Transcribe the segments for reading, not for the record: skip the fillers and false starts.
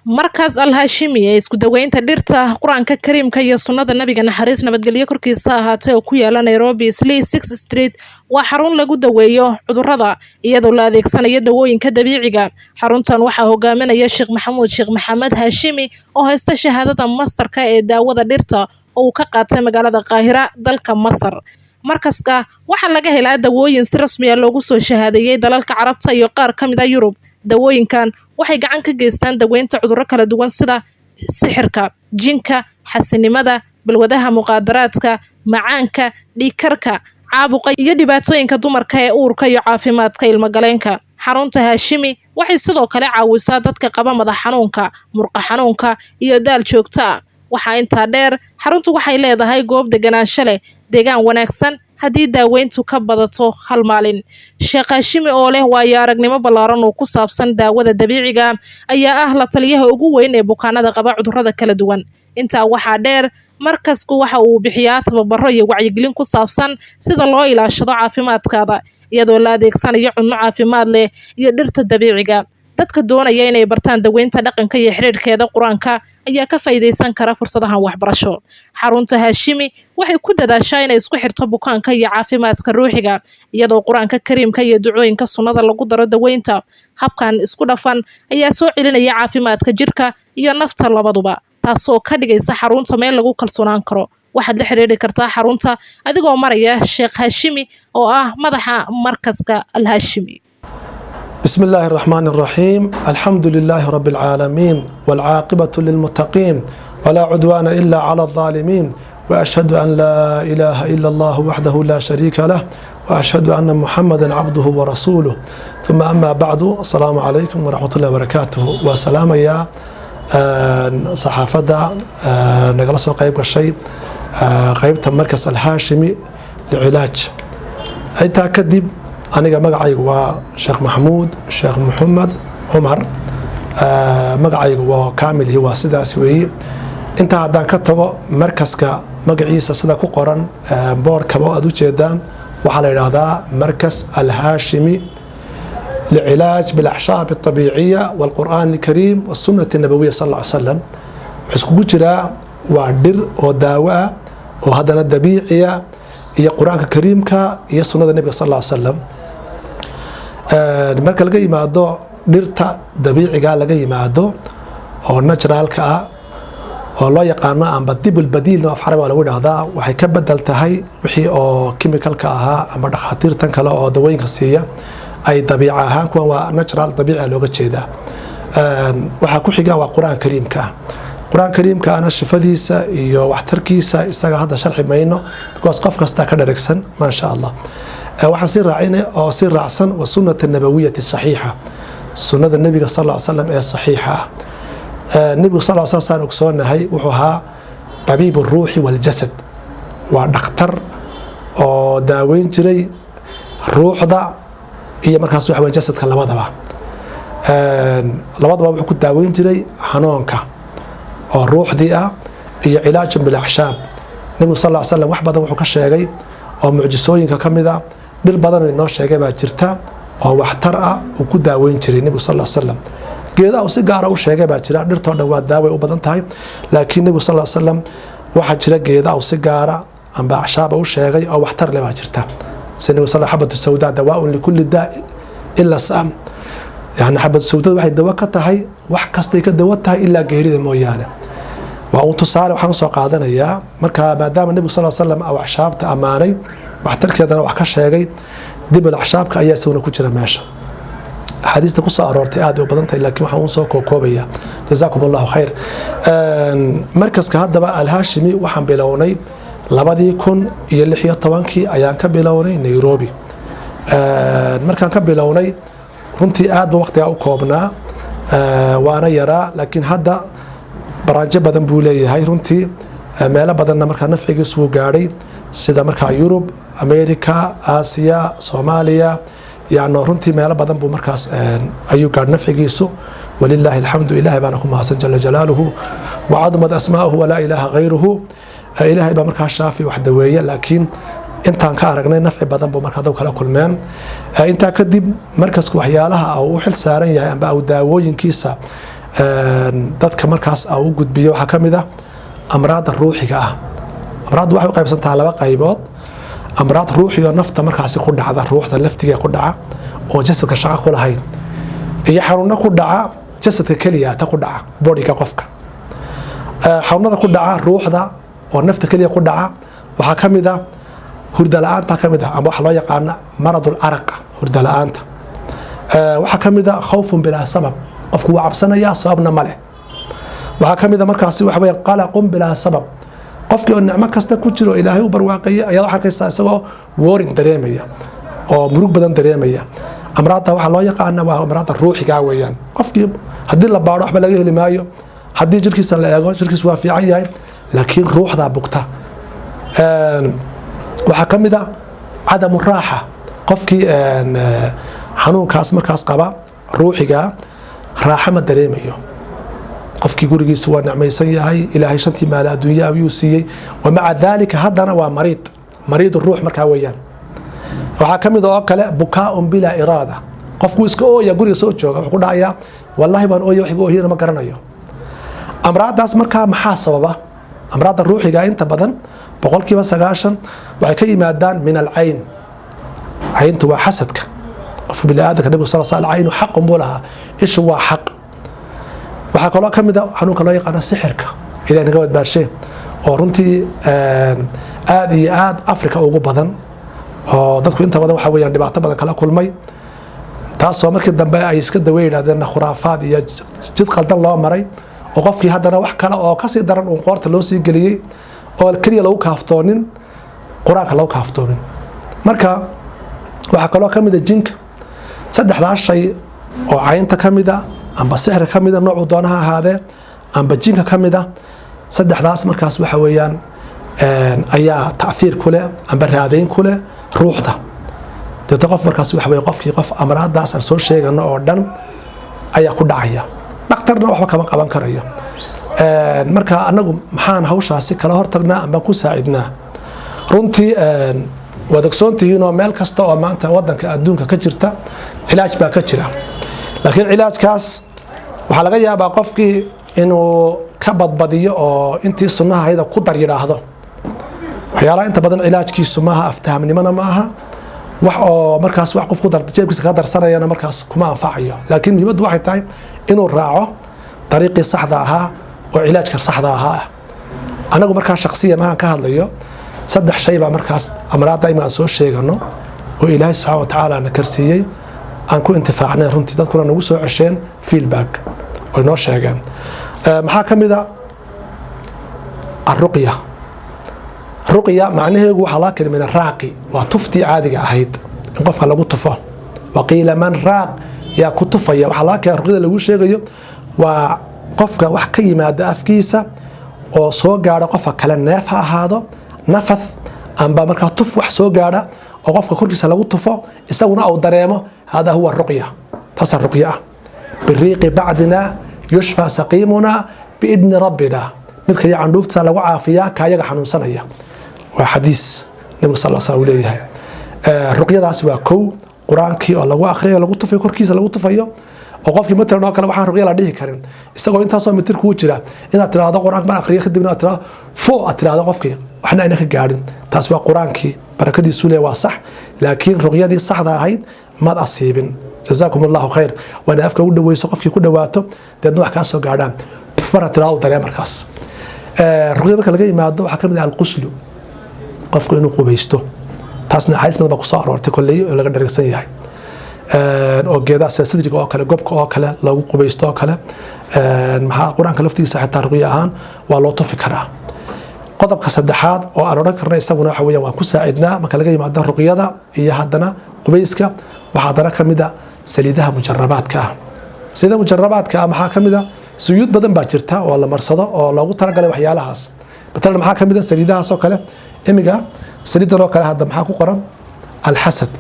markaas al-Hashimi ee isku daweynta dhirta Quraanka Kariimka iyo sunnada nabiga naxariis nabadgelyo korkiisa ahaatay oo ku yaala Nairobi Eastleigh 6th Street waa xarun lagu daweeyo cudurrada iyadoo la adeegsanayo dawooyinka dabiiciga. Xaruntan waxaa hogaaminaya Sheekh Maxamed Hashimi oo haysta shahaadada masterka ee daawada dhirta oo uu ka qaatay magaalada Qaahira dalka Masar. markaska waxaa laga helaa dawooyin si rasmi ah loogu soo shahaadeeyay dalalka Carabta iyo qaar ka mid ah Yurub. Dawooyinkan waxay gacan ka geystaan daweynta cudurro kala duwan sida sixirka, jinka, xasinimada, balwadaha muqaadaraadka, macaanka, dhiigkarka, caabuqa iyo dhibaatooyinka dumarka ee uurka iyo caafimaadka ilmo galeenka. Xarunta Hashimi waxay sidoo kale caawisaa dadka qaba madax xanuunka, murqa xanuunka iyo daal joogto ah. Waxaa intaa dheer, xaruntu waxay leedahay goob deganaansho leh, deegaan wanaagsan haddii daaweyntu ka badato hal maalin. Sheekh Hashimi oo leh waayo-aragnimo ballaaran oo ku saabsan daawada dabiiciga ayaa ah la taliyaha ugu weyn ee bukaanada qaba cudurrada kala duwan. Intaa waxaa dheer, markasku waxa uu bixiyaa tababaro iyo wacyigelin ku saabsan sida loo ilaashado caafimaadkaada iyadoo la adeegsanayo cunno caafimaad leh iyo dhirta dabiiciga. dadka doonaya inay bartaan daweynta dhaqanka iyo xiriirkeeda Quraanka ayaa ka faa'iideysan kara fursadahan waxbarasho. Xarunta Hashimi waxay ku dadaashaa inay isku xirto bukaanka iyo caafimaadka ruuxiga iyadoo Quraanka Kariimka iyo ducooyinka sunnada lagu daro daweynta. Habkan isku dhafan ayaa soo celinaya caafimaadka jirka iyo nafta labaduba, taasoo ka dhigaysa xarunta meel lagu kalsoonaan karo. waxaad la xiriiri kartaa xarunta adigoo maraya Sheekh Hashimi oo ah madaxa markaska al-Hashimi. بسم الله الرحمن الرحيم الحمد لله رب العالمين والعاقبة للمتقين ولا عدوان إلا على الظالمين وأشهد أن لا إله إلا الله وحده لا شريك له وأشهد أن محمدا عبده ورسوله ثم أما بعد السلام عليكم ورحمة الله وبركاته وسلام يا صحافة نجلس قيب الشيء قيبت مركز الهاشمي لعلاج أي تأكد aniga magacaygu waa Sheekh Maxamuud Sheekh Maxamed Umar magacaygu waa kaamil waa sidaas weeye inta hadaan ka tago markaska magaciisa sida ku qoran boardka oo aad u jeedaan waxa la yiraahdaa markas al-Hashimi لعلاج بالأعشاب الطبيعية والقرآن الكريم والسنة النبوية صلى الله عليه وسلم iskugu jira waa dhir oo daawa oo hadana dabiiciya iyo quraanka kariimka iyo sunnada nabiga sallallahu alayhi wasallam marka laga yimaado dhirta dabiiciga laga yimaado oo naturalka ah oo loo yaqaan amba dibul badil af Carabi lagu dhahdaa waxay ka badal tahay wixii oo chemicalka ahaa ama dhaqaatiirtan kale oo dawooyinka siiya ay dabiici ahaan kuwa waa natural dabiici looga jeedaa waxa ku xiga waa quraanka kariimka quraanka kariimka ana shifadiisa iyo waxtarkiisa isaga hadda sharxi mayno because qof kasta ka dharagsan ma sha Allah waxaan si raacina oo si raacsan wa sunnada nabawiyyah sahiha sunnada nabiga sallallahu alayhi wasallam ee sahiha nabiga sallallahu alayhi wasallam ogsoonahay wuxuu ahaa tabiib ruuhi wal jasad waa dhakhtar oo daaweyn jiray ruuxda iyo markaas waxa weeye jasadka labadaba wuxuu ku daaweyn jiray xanuunka oo ruuxdii ah iyo cilaaj bil ahshab nabiga sallallahu alayhi wasallam wax badan wuxuu ka sheegay oo mucjisooyinka kamida dhir badan oo inoo sheegay baa jirta oo waxtar ah uu ku daaweyn jiray nabiga sallallahu alayhi wasallam geedaha si gaar ah u sheegay baa jira dhirtoo dhan waa daawo u badan tahay laakiin nabiga sallallahu alayhi wasallam waxa jira geedaha si gaar ah amba ahshab u sheegay oo waxtar leh baa jirta sinagu sallallahu habatu sawda dawaa li kulli daa illa sam يعني حبة السوداء واحد دواء كتاهي واحد كسر كدواء تاهي إلا جهري مويانه وأنتصار وحنا ساق عادنا يا مركا ما دام النبي صلى الله عليه وسلم أو عشاب تأماني واحترك هذا وحكش شيء دب العشاب كأي سونا كتير ماشى حديث تقص أرارتي عادي وبدنت لكن وحنا ساق كوبية جزاكم الله خير مركز كهذا بقى الهاشمي وحن بلوني لبدي يكون يلحية طبانكي أيام كبلوني نيروبي مركز كبلوني runtii aad waqtiga u koobnaa waana yaraa laakiin hadda baraanjo badan buu leeyahay runtii meelo badanna marka nafcigiisu uu gaaray sida marka Yurub America Aasiya Soomaaliya yaano runtii meelo badan buu markaas ayuu gaar nafcigiisu walillahi alhamdu ilaahi baana ku mahadsan jalla jalaaluhu wa admad asmaa'uhu wa la ilaha ghayruhu ilaahi ba marka shaafi wax daweeye laakiin intaan ka aragnay nafci badan buu marka dad kala kulmeen inta kadib markaas waxyaalaha uu xil saaran yahay amba daawooyinkiisa dadka markaas u gudbiyo waxaa ka mid ah amraadda ruuxiga ah. amraaddu waxay u qaybsantahay laba qaybood: amraad ruuxi oo nafta markaasi ku dhacda, ruuxda laftiga ku dhaca oo jasadka shaqo ku lahayn, iyo xanuuno ku dhaca jasadka keliya ta ku dhaca boodiga qofka. xanuunada ku dhaca ruuxda oo nafta keliya ku dhaca waxaa ka mid ah hurda la'aanta ka mid ah, ama waxa loo yaqaana maradul araq, hurda la'aanta. waxaa ka mid ah khawfun bilaa sabab, qofku wuu cabsanayaa sababna ma leh. waxaa ka mid ah markaasi waxa weeye qalaqun bilaa sabab, qofkii oo nicmo kasta ku jiro ilaahay u barwaaqeeyay ayaa waxaa arkaysaa isagoo woorin dareemaya oo murug badan dareemaya. amraadda waxaa loo yaqaana waa amraadda ruuxiga weeyaan. qofkii haddii la baadho waxba laga heli maayo, haddii jirkiisa la eego jirkiisu waa fiican yahay, laakiin ruuxdaa bugta. waxaa ka mid ah cadamu raaxa, qofkii xanuunkaas markaas qaba ruuxiga raaxa ma dareemayo. qofkii gurigiisa waa nicmaysan yahay, ilaahay shantii maal adduunya ayuu siiyey, wamaca daalika haddana waa mariid ruux markaa weeyaan. waxaa ka mid oo kale bukaa'un bilaa iraada, qofku iska ooya guriga soo jooga wuxuu ku dhahayaa wallaahi baan ooya, wax iga oohiyana ma garanayo. amraaddaas markaa maxaa sababa? amraadda ruuxiga inta badan 90% waxay ka yimaadaan min alcayn. cayntu waa xasadka. qofka bini'aadamka nabigu sal sl caynu xaqun buu lahaa, ishu waa xaq. waxaa kaloo ka mid a xanuunka loo yaqaano sixirka, ilahay naga badbaadshe, oo runtii aad iyo aad Afrika ugu badan, oo dadku inta badan waxa weeyaan dhibaato badan kala kulmay, taasoo markii dambe ay iska daweey yidhahdeen khuraafaad iyo jid qaldan loo maray, oo qofkii haddana wax kale oo kasii daran uu qoorta loo sii geliyey, oo keliya lagu kaaftoonin qur-aanka lagu kaaftoomin. marka waxaa kaloo ka mid a jinka. saddexdaas shay oo caynta ka mid a, amba sixirka ka mid a, noocuu doonaha ahaadee, amba jinka ka mid a, saddexdaas markaas waxa weeyaan ayaa ta'hiir ku leh amba raadayn ku leh ruuxda. deeta qof markaas waxa weeye qofkii qof amraaddaas aan soo sheegano oo dhan ayaa ku dhacaya, dhakhtarna waxba kama qaban karayo. marka anagu maxaan hawshaasi kala hortagnaa amba ku saacidnaa? runtii waad ogsoontihiin oo meel kasta oo maanta wadanka adduunka ka jirta cilaaj baa ka jira, laakiin cilaajkaas waxaa laga yaabaa qofkii inuu ka badbadiyo oo intii sunnaha ayada ku dar yidhaahdo. waxyaalaha inta badan cilaajkiisu maaha aftahamnimona ma aha, wax oo markaas wax qof ku dar jeebkiisa ka darsanayana markaas kuma anfacayo. laakiin muhiimaddu waxay tahay inuu raaco dariiqii saxda ahaa oo cilaajka saxda ahaa. anagu markaa shakhsiyan mahan ka hadlayo 3 shay baa markaas amraadda ima soo sheegano oo ilaahay subxaanahu wa ta'aala na karsiiyey aan ku intifaacnay. runtii dadkuna nagu soo cesheen feedback oo noo sheegeen. maxaa ka mid ah الرقية. رقية معناه هو حلاك من الراقي وتفتي عادي أهيد نقف على قطفة وقيل من راق يا كطفة يا حلاك الرقية اللي وش يجيو وقفك وحكي ما دافكيسة وصوج على قفك كلا نافع هذا نفث أم بمركه طف وحصوج على وقفك كل كيس على قطفة يسوون أو دريمة. هذا هو الرقية. تصل الرقية بالريق بعدنا يشفى سقيمنا بإذن ربنا midka yaa candhuufta lagu caafiyaa kaayaga xanuunsanaya. waa xadiis nabi sallallahu alayhi wa sallam. ruqyadaas waa kow quraankii oo lagu akhriyo lagu tufay korkiisa lagu tufayo oo qofkii matalan oo kale waxaan ruqya la dhihi karin isagoo intaas oo mitir ku jira inaad tiraahdo quraanka ma akhriyo kadibna aad tiraahdo foo aad tiraahdo qofkii waxna ayna ka gaarin. taas waa quraankii barakadiisu leeyahay waa sax, laakiin ruqyadii saxda ahayd ma asiibin. جزاكم الله خير. وانا افكا u dhaweyso qofkii ku dhawaato deedna wax ka soo gaadhaan fara tiraahdo dareem markaas. ruqyada marka laga yimaado waxa kamid ah al-qusl qofku inuu qubaysto. taasna xadiis badan ku soo aroortay kulay oo laga dharagsan yahay oo geedaha sidriga oo kale gobka oo kale lagu qubaysto oo kale maxaa quraanka laftiisa xitaa ruqya ahaan waa loo tufi karaa. qodobka saddexaad oo aan oran karnay isaguna waxa weeyaan waa ku saacidnaa marka laga yimaado ruqyada iyo haddana qubayska waxa dara kamid ah saliidaha mujarrabaadka ah. sida mujarrabaadka maxaa kamid ah suyuud badan baa jirta oo la marsado oo loogu talagalay waxyaalahaas. badal maxaa kamid ah saliidahaas oo kale imiga saliidan oo kale hadda maxaa ku qoran al-hasad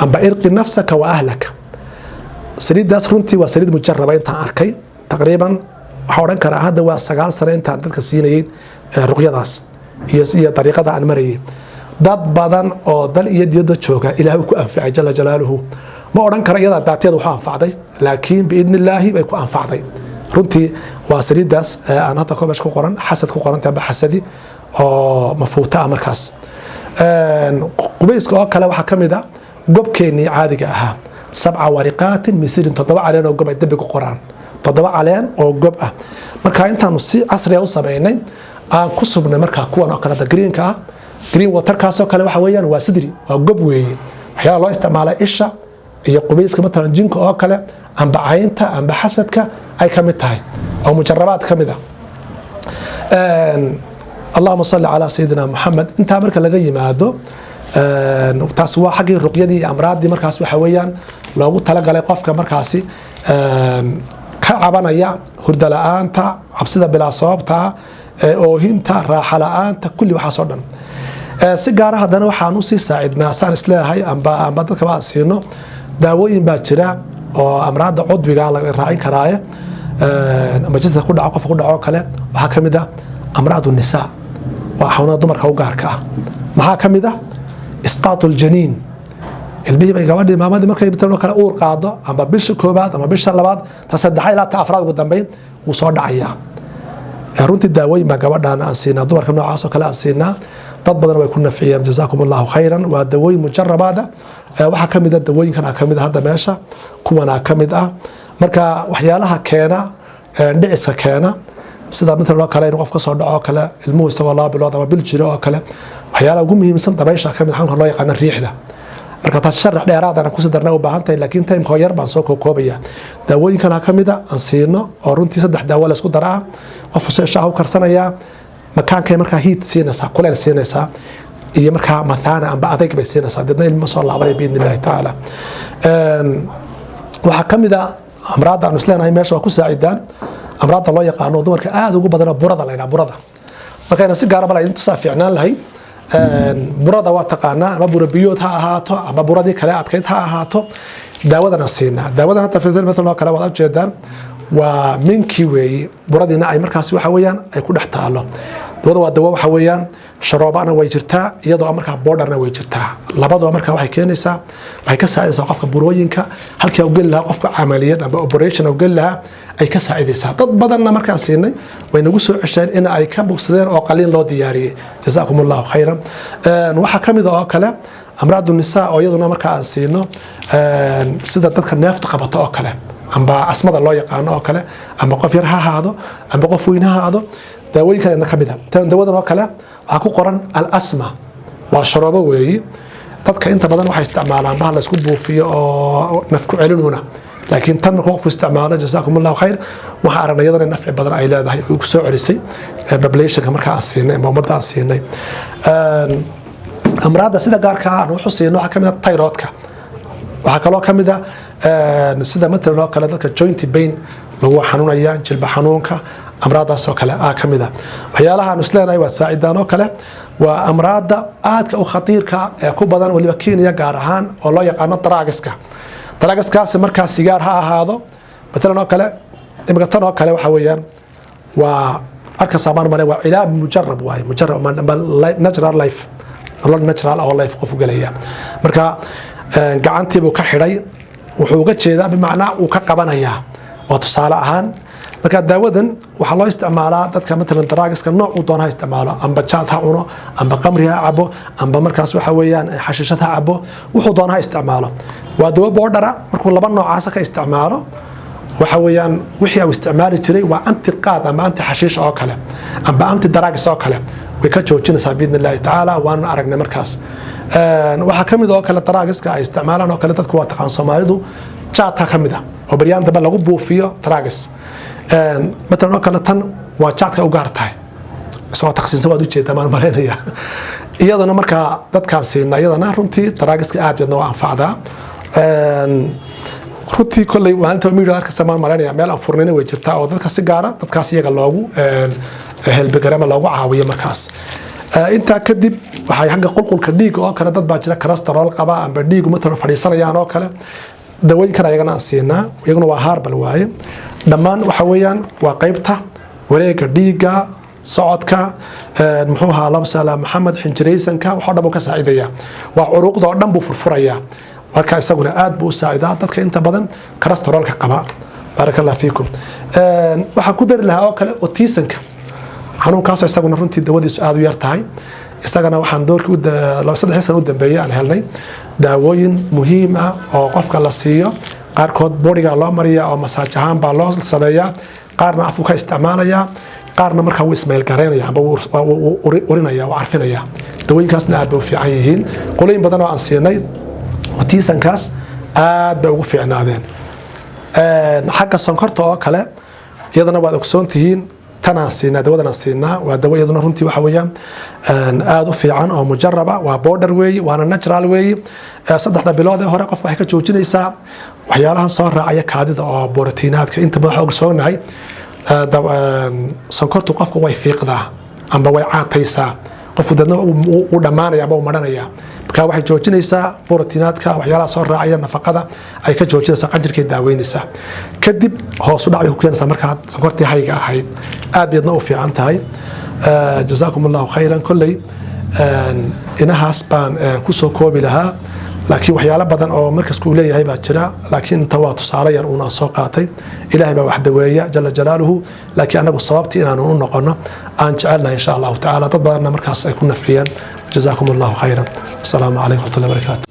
amba irqi nafsaka wa ahlaka. saliidaas runtii waa saliid mujarraba inta arkay taqriiban waxa oran karaa hadda waa 9 sano inta dadka siinayeen ruqyadaas iyo dariiqada aan marayay. dad badan oo dal iyo diyada jooga ilaahay ku anfacay jalla jalaaluhu ma oran kara iyada daateed waxa anfacday laakiin biidnillaahi bay ku anfacday runtii waa saliidaas aan hadda koobash ku qoran xasad ku qoran tahay xasadi oo mafuuta markaas qubayska oo kale waxa kamid ah gobkeeni caadiga ahaa 7 wariqaatin misirin 7 caleen oo gob ay dambi ku qoraan 7 caleen oo gob ah marka intaanu si casri ah u sameeynay aan ku subnay marka kuwan oo kale greenka ah green water kaasoo kale waxa weeyaan waa sidri waa gob weeye waxyaalaha loo isticmaalaa isha iyo qubayska matalan jinka oo kale amba caynta amba xasadka ay kamid tahay oo mujarabaad kamid ah اللهم صل على سيدنا محمد انت marka laga yimaado taas waa xaqii ruqyadii amraadii markaas waxa weeyaan loogu tala galay qofka markaasi ka cabanaya hurda la'aanta cabsida bilaa sababta oohinta raaxa la'aanta kulli waxa soo dhan si gaar ah hadana waxaan u sii saacidnaa saan isleeyahay amba dadka baa siino daawooyin baa jira oo amraadda cudbiga laga raacin karaaye ama jidka ku dhaco qof ku dhaco kale waxa kamid ah amraadu nisaa وحنا دمر كوجارك ما كمده إسقاط الجنين البيه بيجوادي ما مادي مركب بترنو كلا أور قاعدة أما بيش كوبات أما بيش اللبات تصدق حيلا تأفراد قدام بين وصار دعية رنت الدواوي ما جواد أنا أسينا دمر كنا عاصو كلا أسينا تطبضنا ويكون في جزاكم الله خيرا والدواوي مجرب هذا وحكمد الدواوي كان أكمد هذا ماشى كونا أكمد مركا وحيالها كينا دعس كينا sida mid loo kale in qof ka soo dhaco kale ilmuhu isaga la bilood ama bil jiro oo kale waxyaalaha ugu muhiimsan dabaysha kamid xanka loo yaqaan riixda marka taas sharax dheeraad ah ku sadarna u baahan tahay laakiin time ko yar baan soo koobaya daawooyinkan kamida aan siino oo runtii 3 daawo la isku daraa qof soo shaaw karsanaya makaanka marka heat siinaysa kuleel siinaysa iyo marka mathana amba adeeg bay siinaysa dadna ilmo soo laabanay biidnillah taala waxa kamida amraad aan isleenahay meesha ku saacidaan amraadda loo yaqaano dumarka aad ugu badan burada la yiraahdo burada marka si gaar ah bal intu saafiicnaan lahayd burada waa taqaanaa ama burabiyood ha ahaato ama buradii kale adkeyd ha ahaato daawadana siina daawadana tafsiil midna kale wada jeedaan waa minki weey buradina ay markaas waxa weeyaan ay ku dhex taalo dawada waa dawo waxa weeyaan sharoobana way jirtaa iyadoo markaa borderna way jirtaa labadaba markaa waxay keenaysaa waxay ka saacidaysaa qofka burooyinka halkii uu gal lahaa qofka amaliyad ama operation uu gal lahaa ay ka saacidaysaa dad badanna markaa siinay way nagu soo cesheen in ay ka bogsadeen oo qaliin loo diyaariyay jazaakumullahu khayran waxa kamid oo kale amraadu nisaa oo iyaduna markaa aan siino sida dadka neefta qabato oo kale amba asmada loo yaqaan oo kale amba qof yar ha ahaado amba qof weyn ha ahaado daawooyinka kamida tan dawadan oo kale waxa ku qoran al-asma waa sharoobo weeyi dadka inta badan waxay isticmaalaan bahal isku buufiyo oo nafku celinuna laakiin tan markuu qof isticmaalo jazaakumullahu khayr waxa aragnayadan nafci badan ay leedahay oo ku soo celisay population marka aan siinay ummadda aan siinay amraada sida gaarka ah wuxuu siinay waxa kamida thyroidka waxa kaloo kamida sida matala kale dadka joint pain lagu xanuunaya jilba xanuunka amraadaas oo kale kamida waxyaalaha aan isleenahay waa saacidaan oo kale waa amraada aadka u khatiirka ee ku badan waliba Kenya gaar ahaan oo loo yaqaan daraagiskaas marka sigaar ha ahaado مثلا oo kale imika tan oo kale waxa weeyaan waa arka saamaan mare waa ilaab mujarrab waay mujarrab natural life natural or life qof galaya marka gacantii buu ka xidhay wuxuu uga jeedaa bimacnaa uu ka qabanaya oo tusaale ahaan marka daawadan waxa loo isticmaalaa dadka مثلا daraagiska nooc uu doona isticmaalo amba jaad ha cuno amba qamri ha cabo amba markaas waxa weeyaan xashiishad ha cabo wuxuu doona isticmaalo waa dawo boodhara markuu laba noocaas ka isticmaalo waxa weeyaan wixii uu isticmaali jiray waa anti qaad ama anti xashiish oo kale amba anti daraagis oo kale way ka joojinaysaa biidnillaahi tacaala waan aragnay markaas waxa kamid oo kale daraagiska ay isticmaalaan oo kale dadku waa taqaan Soomaalidu jaadka kamid ah oo bariyaan daba lagu buufiyo daraagis مثلا كلا تن وجاتك وقارتها سواء تخصيص سواء دوجي تمام مرينا iyadana marka dadkaan siinaa iyadana runtii daraagiska aad iyo nooc anfacda runtii kulay waanta miido arka samaan maranaya meel aan furnina way jirtaa oo dadka si gaara dadkaas iyaga loogu helbigarama loogu caawiyo markaas inta kadib waxay xagga qulqulka dhiig oo kale dad baa jira cholesterol qaba amba dhiigu matala fadhiisanayaan oo kale dawooyinkan ayagana siinaa iyaguna waa herbal waaye dhamaan waxa weeyaan waa qaybta wareega dhiiga socodka muxuu ahaa laba salaam maxamed xinjireysanka waxa dhan uu ka saacidaya waa uruqda oo dhan buu furfuraya marka isaguna aad buu saacidaa dadka inta badan cholesterolka qaba بارك الله فيكم waxaan ku dari lahaa oo kale autismka xanuunkaas isaguna runtii dawadiisu aad u yar tahay isagana waxaan doorkii 3 sano u dambeeyay aan helnay daawooyin muhiim ah oo qofka la siiyo qaarkood bodiga loo mariyaa oo masaaj ahaan baa loo sameeyaa qaarna afku ka isticmaalaya qaarna markaa wuu ismayl gareynaya amba urinaya oo arfinaya dawooyinkaasna aad bay u fiican yihiin qolooyin badan oo aan siinay autismkaas aad bay ugu fiicnaadeen xagga sonkorta oo kale iyadana waad ogsoon tihiin tanaan siinaa dawadan siinaa waa dawo iyaduna runtii waxa weeyaan aad u fiican oo mujarraba waa border way waana natural way 3 bilood ee hore qofku waxay ka joojinaysaa waxyaalahan soo raacaya kaadida oo borotiinaadka inta badan waxa ogsoonahay sonkortu qofku way fiiqdaa amba way caataysaa qofku dadna uu dhamaanaya amba uu maranaya marka waxay joojinaysaa borotiinaadka waxyaalaha soo raacaya nafaqada ay ka joojinaysaa qanjirkay daaweynaysaa kadib hoos u dhac bay ku keenaysaa markaa sonkortii hayga ahayd aad bayadna u fiican tahay jazaakum allahu khayran kolley inahaas baan ku soo koobi lahaa laakiin waxyaalo badan oo markasku uu leeyahay baa jira laakiin inta waa tusaale yar uuna soo qaatay ilaahay baa wax daweeya jalla jalaaluhu laakiin anagu sababtii inaanu u noqono aan jecelnahay insha allahu tacaala dad badanna markaas ay ku nafciyeen jazaakum allahu khayran asalaamu calaykum waraxmatullahi wabarakaatu